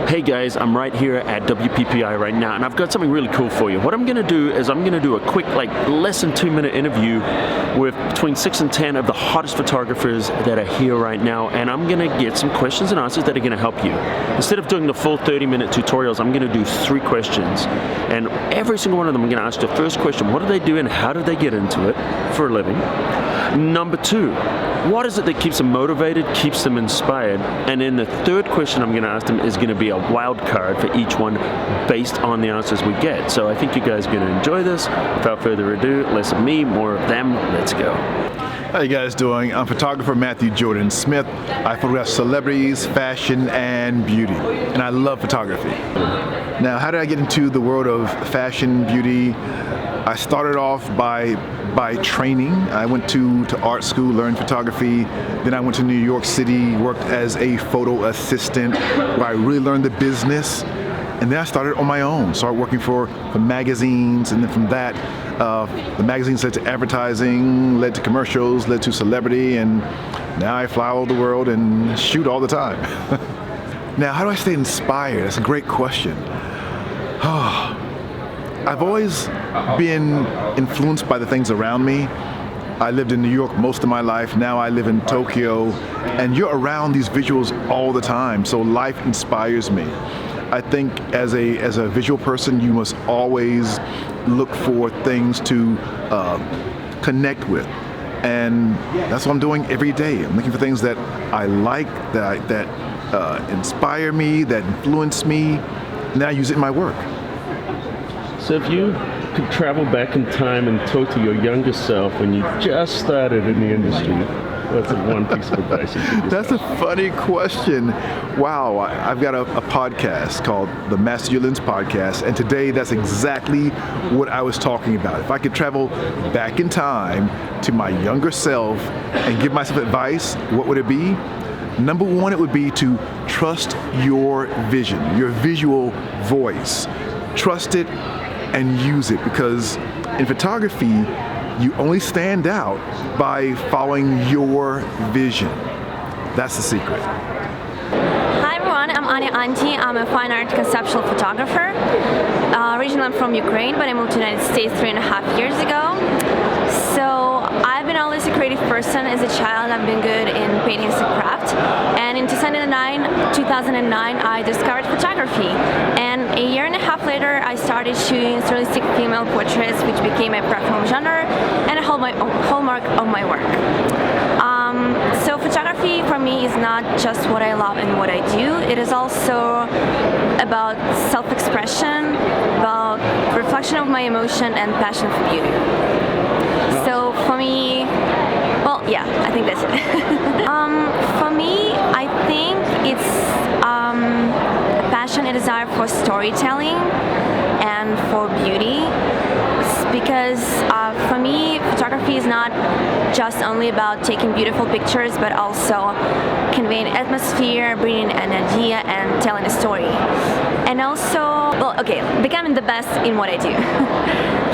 Hey guys, I'm right here at WPPI right now, and I've got something really cool for you. What I'm going to do is I'm going to do a quick, less than 2-minute interview with between 6 and 10 of the hottest photographers that are here right now, and I'm going to get some questions and answers that are going to help you. Instead of doing the full 30-minute tutorials, I'm going to do 3 questions, and every single one of them I'm going to ask the first question: what do they do and how did they get into it for a living? Number 2, what is it that keeps them motivated, keeps them inspired? And then the third question I'm going to ask them is going to be a wild card for each one based on the answers we get. So I think you guys are going to enjoy this. Without further ado, less of me, more of them. Let's go. How you guys doing? I'm photographer Matthew Jordan Smith. I photograph celebrities, fashion, and beauty. And I love photography. Now, how did I get into the world of fashion, beauty? I started off by training. I went to art school, learned photography. Then I went to New York City, worked as a photo assistant, where I really learned the business. And then I started on my own, started working for magazines, and then from that, the magazines led to advertising, led to commercials, led to celebrity, and now I fly all over the world and shoot all the time. Now, how do I stay inspired? That's a great question. I've always been influenced by the things around me. I lived in New York most of my life. Now I live in Tokyo, and you're around these visuals all the time, so life inspires me. I think as a visual person, you must always look for things to connect with, and that's what I'm doing every day. I'm looking for things that I like, that inspire me, that influence me, and then I use it in my work. So if you could travel back in time and talk to your younger self when you just started in the industry, what's one piece of advice you could give? That's a funny question. Wow, I've got a podcast called the Master Your Lens Podcast, and today that's exactly what I was talking about. If I could travel back in time to my younger self and give myself advice, what would it be? Number 1, it would be to trust your vision, your visual voice. Trust it and use it, because in photography, you only stand out by following your vision. That's the secret. Hi everyone, I'm Anya Anti. I'm a fine art conceptual photographer. Originally I'm from Ukraine, but I moved to the United States 3.5 years ago. So I've been always a creative person. As a child, I've been good in painting as a craft. And in 2009, I discovered photography. And a year and a half later, I started shooting surrealistic female portraits, which became a preferred genre and a hallmark of my work. So photography for me is not just what I love and what I do. It is also about self-expression, about reflection of my emotion and passion for beauty. So for me, well, yeah, I think that's it. For me, I think it's a passion, a desire for storytelling and for beauty. Because for me, photography is not just only about taking beautiful pictures, but also conveying atmosphere, bringing an idea, and telling a story. And also, well, okay, becoming the best in what I do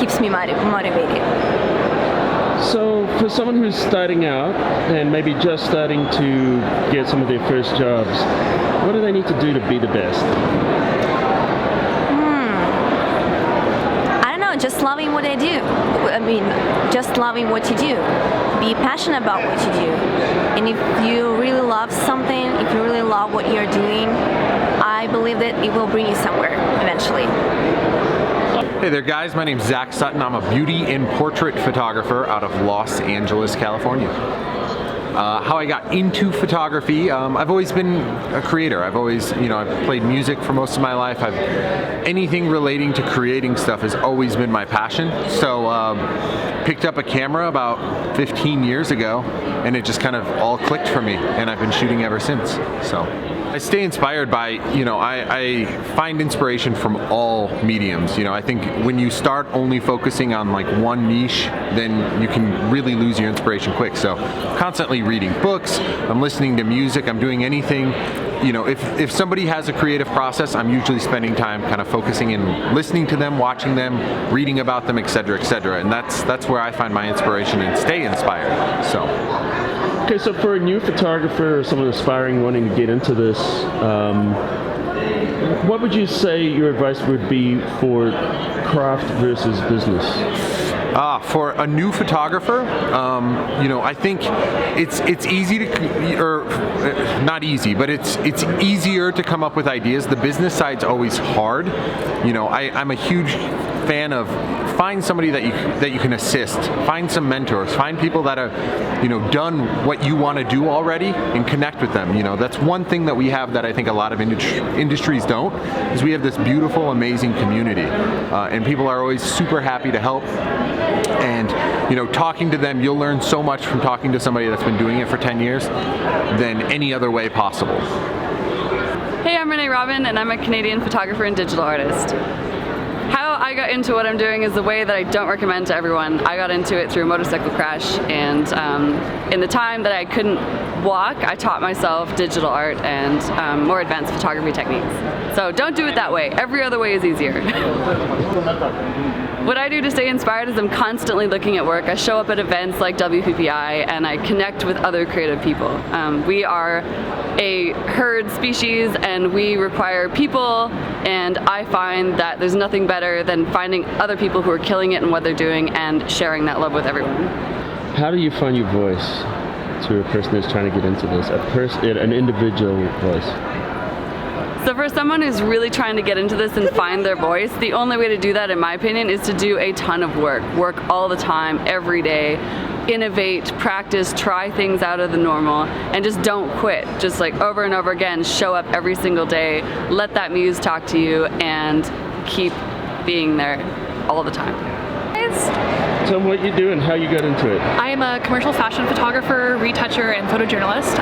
keeps me motivated. So for someone who's starting out and maybe just starting to get some of their first jobs, what do they need to do to be the best? Just loving what I do. I mean, just loving what you do. Be passionate about what you do. And if you really love something, if you really love what you're doing, I believe that it will bring you somewhere eventually. Hey there guys, my name's Zach Sutton. I'm a beauty and portrait photographer out of Los Angeles, California. How I got into photography, I've always been a creator. I've always, I've played music for most of my life. Anything relating to creating stuff has always been my passion. So picked up a camera about 15 years ago, and it just kind of all clicked for me, and I've been shooting ever since. So I stay inspired by, I find inspiration from all mediums. I think when you start only focusing on like one niche, then you can really lose your inspiration quick. So constantly reading books, I'm listening to music, I'm doing anything. If somebody has a creative process, I'm usually spending time kind of focusing and listening to them, watching them, reading about them, etc., etc. And that's where I find my inspiration and stay inspired. So. Okay, so for a new photographer or someone aspiring wanting to get into this, what would you say your advice would be for craft versus business? For a new photographer, I think it's easy to, or not easy, but it's easier to come up with ideas. The business side's always hard. I'm a huge fan of find somebody that you can assist, find some mentors, find people that have done what you want to do already, and connect with them. That's one thing that we have that I think a lot of industries don't, is we have this beautiful, amazing community, and people are always super happy to help. And talking to them, you'll learn so much from talking to somebody that's been doing it for 10 years than any other way possible. Hey, I'm Ruben, and I'm a Canadian photographer and digital artist. How I got into what I'm doing is the way that I don't recommend to everyone. I got into it through a motorcycle crash, and in the time that I couldn't walk, I taught myself digital art and more advanced photography techniques. So don't do it that way. Every other way is easier. What I do to stay inspired is I'm constantly looking at work. I show up at events like WPPI and I connect with other creative people. We are a herd species and we require people, and I find that there's nothing better than finding other people who are killing it in what they're doing and sharing that love with everyone. How do you find your voice to a person who's trying to get into this? An individual voice. So for someone who's really trying to get into this and find their voice, the only way to do that, in my opinion, is to do a ton of work. Work all the time, every day, innovate, practice, try things out of the normal, and just don't quit. Just like over and over again, show up every single day, let that muse talk to you, and keep being there all the time. Tell me what you do and how you got into it. I am a commercial fashion photographer, retoucher, and photojournalist.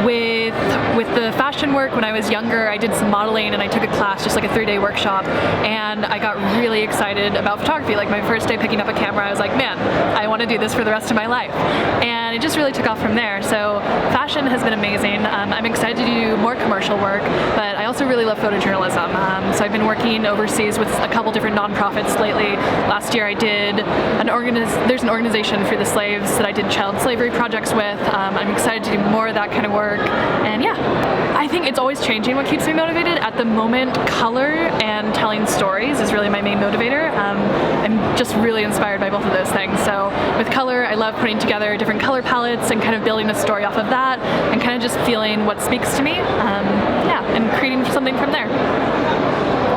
With the fashion work, when I was younger, I did some modeling and I took a class, just like a 3-day workshop, and I got really excited about photography. Like my first day picking up a camera, I was like, man, I want to do this for the rest of my life. And it just really took off from there. So fashion has been amazing. I'm excited to do more commercial work, but I also really love photojournalism. So I've been working overseas with a couple different nonprofits lately. Last year I did there's an organization for the slaves that I did child slavery projects with. I'm excited to do more of that kind of work, and yeah, I think it's always changing what keeps me motivated. At the moment, color and telling stories is really my main motivator. I'm just really inspired by both of those things. So with color, I love putting together different color palettes and kind of building a story off of that, and kind of just feeling what speaks to me, and creating something from there.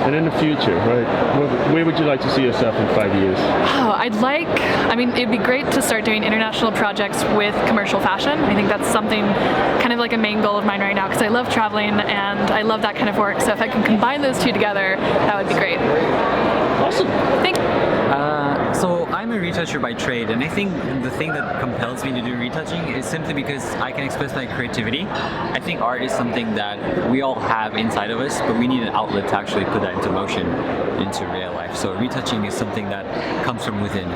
And in the future, right, where would you like to see yourself in 5 years? It'd be great to start doing international projects with commercial fashion. I think that's something kind of like a main goal of mine right now, because I love traveling and I love that kind of work. So if I can combine those two together, that would be great. Awesome. Thank you. So I'm a retoucher by trade, and I think the thing that compels me to do retouching is simply because I can express my creativity. I think art is something that we all have inside of us, but we need an outlet to actually put that into motion, into real life. So retouching is something that comes from within,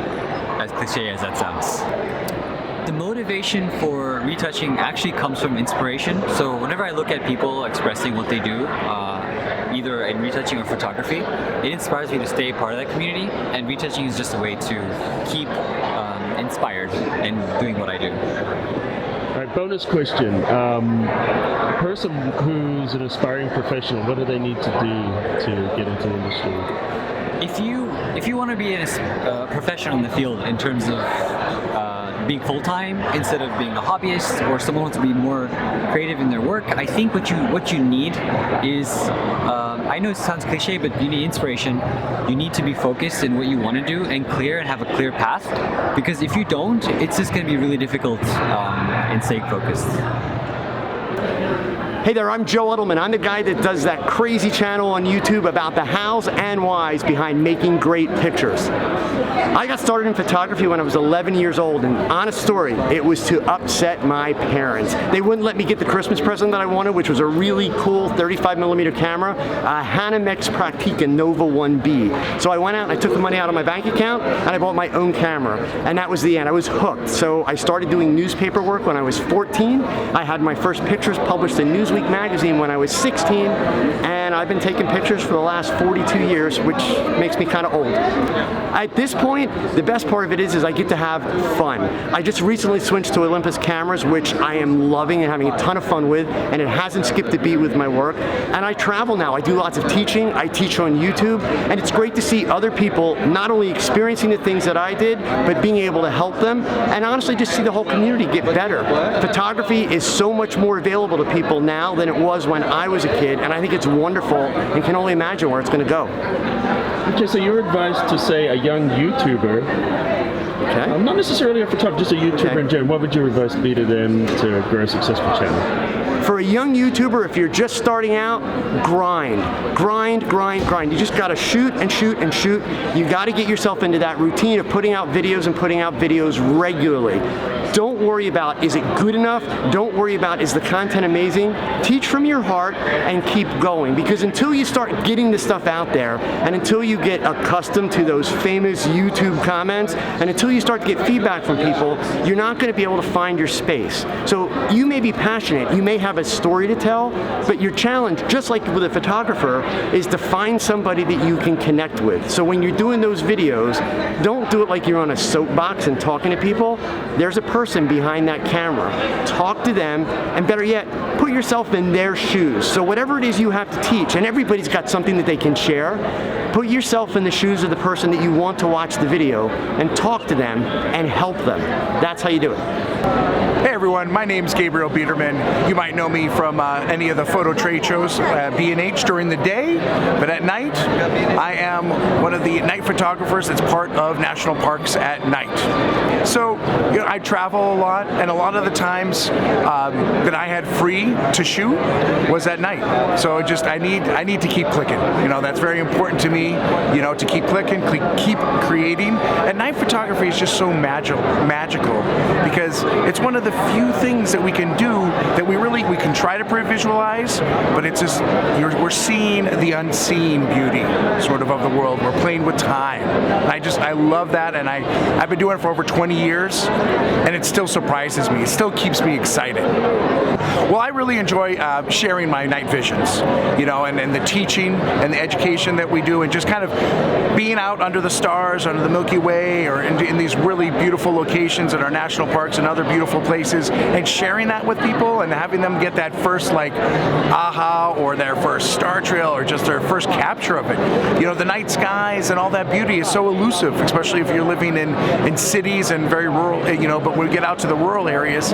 as cliche as that sounds. The motivation for retouching actually comes from inspiration. So whenever I look at people expressing what they do, either in retouching or photography, it inspires me to stay a part of that community, and retouching is just a way to keep inspired and doing what I do. All right, bonus question. A person who's an aspiring professional, what do they need to do to get into the industry? If you want to be a professional in the field in terms of being full-time instead of being a hobbyist, or someone who wants to be more creative in their work, I think what you need is, I know it sounds cliche, but you need inspiration. You need to be focused in what you want to do and clear and have a clear path, because if you don't, it's just going to be really difficult in staying focused. Hey there, I'm Joe Edelman. I'm the guy that does that crazy channel on YouTube about the hows and whys behind making great pictures. I got started in photography when I was 11 years old, and honest story, it was to upset my parents. They wouldn't let me get the Christmas present that I wanted, which was a really cool 35mm camera, a Hanamex Praktica Nova 1B. So I went out and I took the money out of my bank account and I bought my own camera, and that was the end. I was hooked. So I started doing newspaper work when I was 14. I had my first pictures published in Newsweek magazine when I was 16, and and I've been taking pictures for the last 42 years, which makes me kind of old. At this point, the best part of it is I get to have fun. I just recently switched to Olympus cameras, which I am loving and having a ton of fun with, and it hasn't skipped a beat with my work. And I travel now. I do lots of teaching. I teach on YouTube, and it's great to see other people not only experiencing the things that I did, but being able to help them, and honestly just see the whole community get better. Photography is so much more available to people now than it was when I was a kid, and I think it's wonderful and can only imagine where it's going to go. Okay, so your advice to, say, a young YouTuber, not necessarily a photographer, just a YouTuber in general, what would your advice be to them to grow a successful channel? For a young YouTuber, if you're just starting out, grind. You just gotta shoot and shoot and shoot. You gotta get yourself into that routine of putting out videos regularly. Don't worry about, is it good enough? Don't worry about, is the content amazing? Teach from your heart and keep going, because until you start getting the stuff out there, and until you get accustomed to those famous YouTube comments, and until you start to get feedback from people, you're not gonna be able to find your space. So you may be passionate, you may have a story to tell, but your challenge, just like with a photographer, is to find somebody that you can connect with. So when you're doing those videos, don't do it like you're on a soapbox and talking to people. There's a person behind that camera. Talk to them, and better yet, put yourself in their shoes. So whatever it is you have to teach, and everybody's got something that they can share, put yourself in the shoes of the person that you want to watch the video and talk to them and help them. That's how you do it. Hey everyone, my name's Gabriel Beerman. You might know me from any of the photo trade shows, B&H during the day, but at night, I am one of the night photographers that's part of national parks at night. So, I travel a lot, and a lot of the times that I had free to shoot was at night. So I need to keep clicking. That's very important to me, to keep clicking, keep creating. And night photography is just so magical because it's one of the few things that we can do that we can try to visualize, but it's just, we're seeing the unseen beauty sort of the world. We're playing with time. And I love that, and I've been doing it for over 20 years, and it still surprises me. It still keeps me excited. Well, I really enjoy sharing my night visions, and the teaching and the education that we do, and just kind of being out under the stars, under the Milky Way, or in these really beautiful locations in our national parks and other beautiful places, and sharing that with people and having them get that first aha, or their first star trail, or just their first capture of it. The night skies and all that beauty is so elusive, especially if you're living in cities and very rural, but when we get out to the rural areas,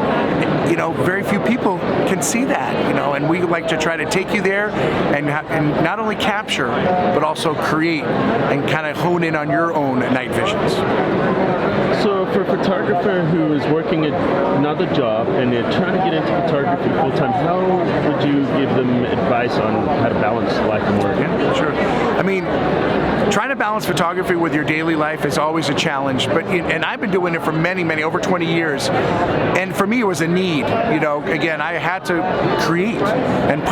very few people can see that, and we like to try to take you there and not only capture, but also create and kind of hone in on your own night visions. So for a photographer who is working another job and they're trying to get into photography full-time, how would you give them advice on how to balance life and work? Yeah, sure. I mean, trying to balance photography with your daily life is always a challenge, and I've been doing it for many, over 20 years, and for me it was a need. Again, I had to create and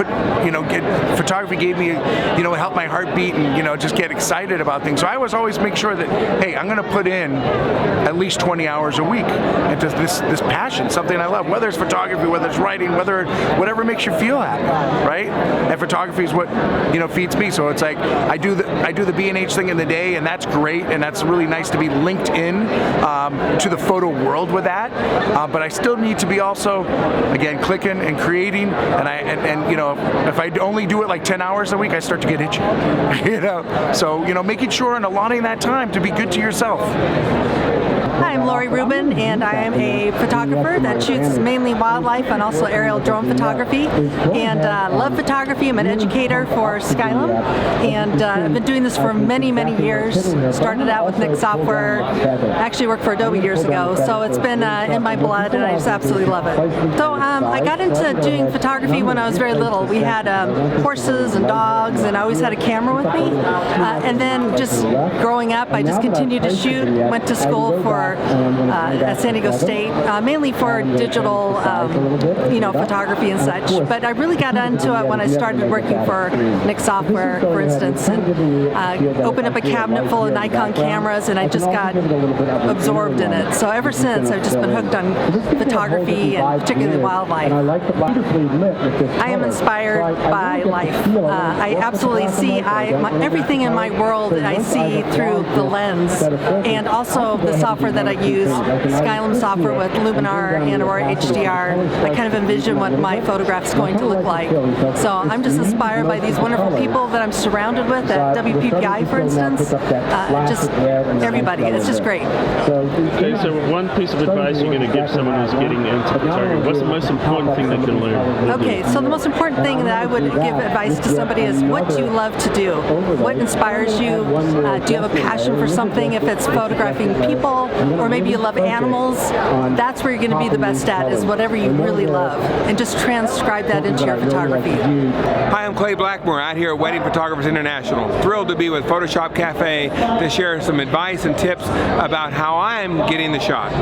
photography gave me, it helped my heartbeat and, just get excited about things. So I was always make sure that, hey, I'm going to put in at least 20 hours a week into this passion, something I love, whether it's photography, whether it's writing, whatever makes you feel happy, right? And photography is what, feeds me. So it's like, I do the B&H thing in the day, and that's great, and that's really nice to be linked in to the photo world with that. But I still need to be also, again, clicking and creating, and if I only do it 10 hours a week, I start to get itchy. So making sure and allotting that time to be good to yourself. Hi, I'm Ruben, and I am a photographer that shoots mainly wildlife and also aerial drone photography, and love photography. I'm an educator for Skylum, and I've been doing this for many years. Started out with Nick Software, actually worked for Adobe years ago, so it's been in my blood, and I just absolutely love it. So I got into doing photography when I was very little. We had horses and dogs, and I always had a camera with me, and then just growing up, I just continued to shoot, went to school for photographer at San Diego State, mainly for digital, photography and such. But I really got into it when I started working for Nik Software, for instance, and opened up a cabinet full of Nikon cameras, and I just got absorbed in it. So ever since, I've just been hooked on photography and particularly wildlife. I am inspired by life. I absolutely see everything in my world I see through the lens, and also the software that I use, Skylum software with Luminar and Aurora HDR. I kind of envision what my photograph's going to look like. So I'm just inspired by these wonderful people that I'm surrounded with at WPPI, for instance. Just everybody. It's just great. Okay, so one piece of advice you're going to give someone who's getting into photography, what's the most important thing they can learn? Okay, so the most important thing that I would give advice to somebody is, what do you love to do? What inspires you? Do you have a passion for something? If it's photographing people, or maybe you love animals, that's where you're going to be the best at, is whatever you really love, and just transcribe that into your photography. Hi, I'm Clay Blackmore out here at Wedding Photographers International. Thrilled to be with photoshopCAFE to share some advice and tips about how I'm getting the shot.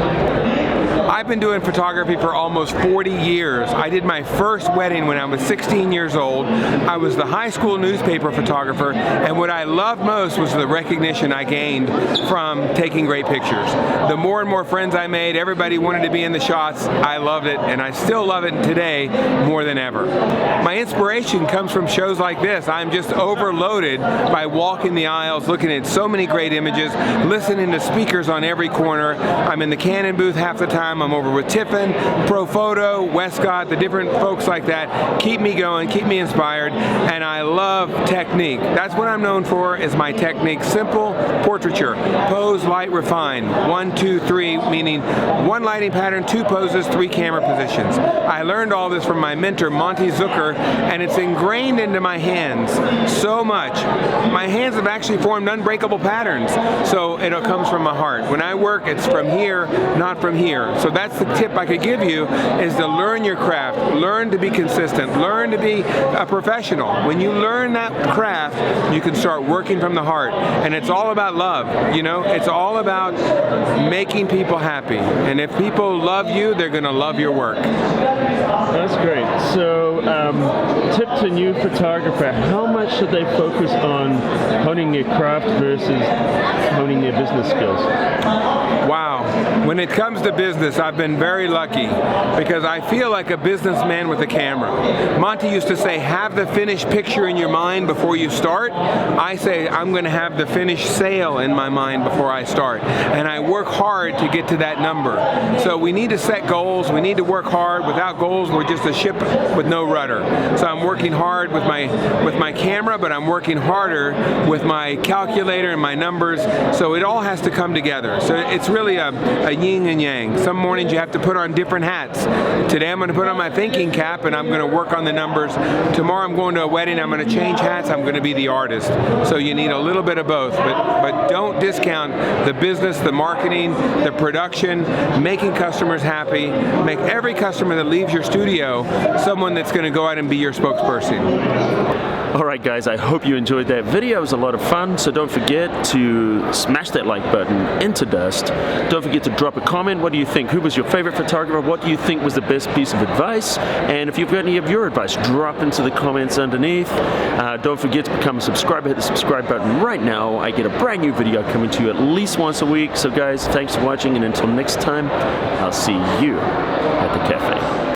I've been doing photography for almost 40 years. I did my first wedding when I was 16 years old. I was the high school newspaper photographer, and what I loved most was the recognition I gained from taking great pictures. The more and more friends I made, everybody wanted to be in the shots. I loved it, and I still love it today more than ever. My inspiration comes from shows like this. I'm just overloaded by walking the aisles, looking at so many great images, listening to speakers on every corner. I'm in the Canon booth half the time. I'm over with Tiffin, ProPhoto, Westcott, the different folks like that. Keep me going, keep me inspired, and I love technique. That's what I'm known for, is my technique. Simple portraiture, pose, light, refine. 1, 2, 3, meaning one lighting pattern, 2 poses, 3 camera positions. I learned all this from my mentor, Monty Zucker, and it's ingrained into my hands so much. My hands have actually formed unbreakable patterns, so it comes from my heart. When I work, it's from here, not from here. So that's the tip I could give you, is to learn your craft, learn to be consistent, learn to be a professional. When you learn that craft, you can start working from the heart. And it's all about love, it's all about making people happy. And if people love you, they're going to love your work. That's great. So, tip to new photographer, how much should they focus on honing their craft versus honing their business skills? Wow. When it comes to business, I've been very lucky because I feel like a businessman with a camera. Monty used to say, have the finished picture in your mind before you start. I say, I'm going to have the finished sale in my mind before I start. And I work hard to get to that number. So we need to set goals. We need to work hard. Without goals, we're just a ship with no rudder. So I'm working hard with my camera, but I'm working harder with my calculator and my numbers. So it all has to come together. So it's really a yin and yang. Some mornings you have to put on different hats. Today I'm going to put on my thinking cap and I'm going to work on the numbers. Tomorrow I'm going to a wedding, I'm going to change hats, I'm going to be the artist. So you need a little bit of both, but don't discount the business, the marketing, the production, making customers happy. Make every customer that leaves your studio someone that's going to go out and be your spokesperson. Alright guys, I hope you enjoyed that video. It was a lot of fun, so don't forget to smash that like button into dust. Don't forget to drop a comment. What do you think? Who was your favorite photographer? What do you think was the best piece of advice? And if you've got any of your advice, drop into the comments underneath. Don't forget to become a subscriber. Hit the subscribe button right now. I get a brand new video coming to you at least once a week. So guys, thanks for watching, and until next time, I'll see you at the cafe.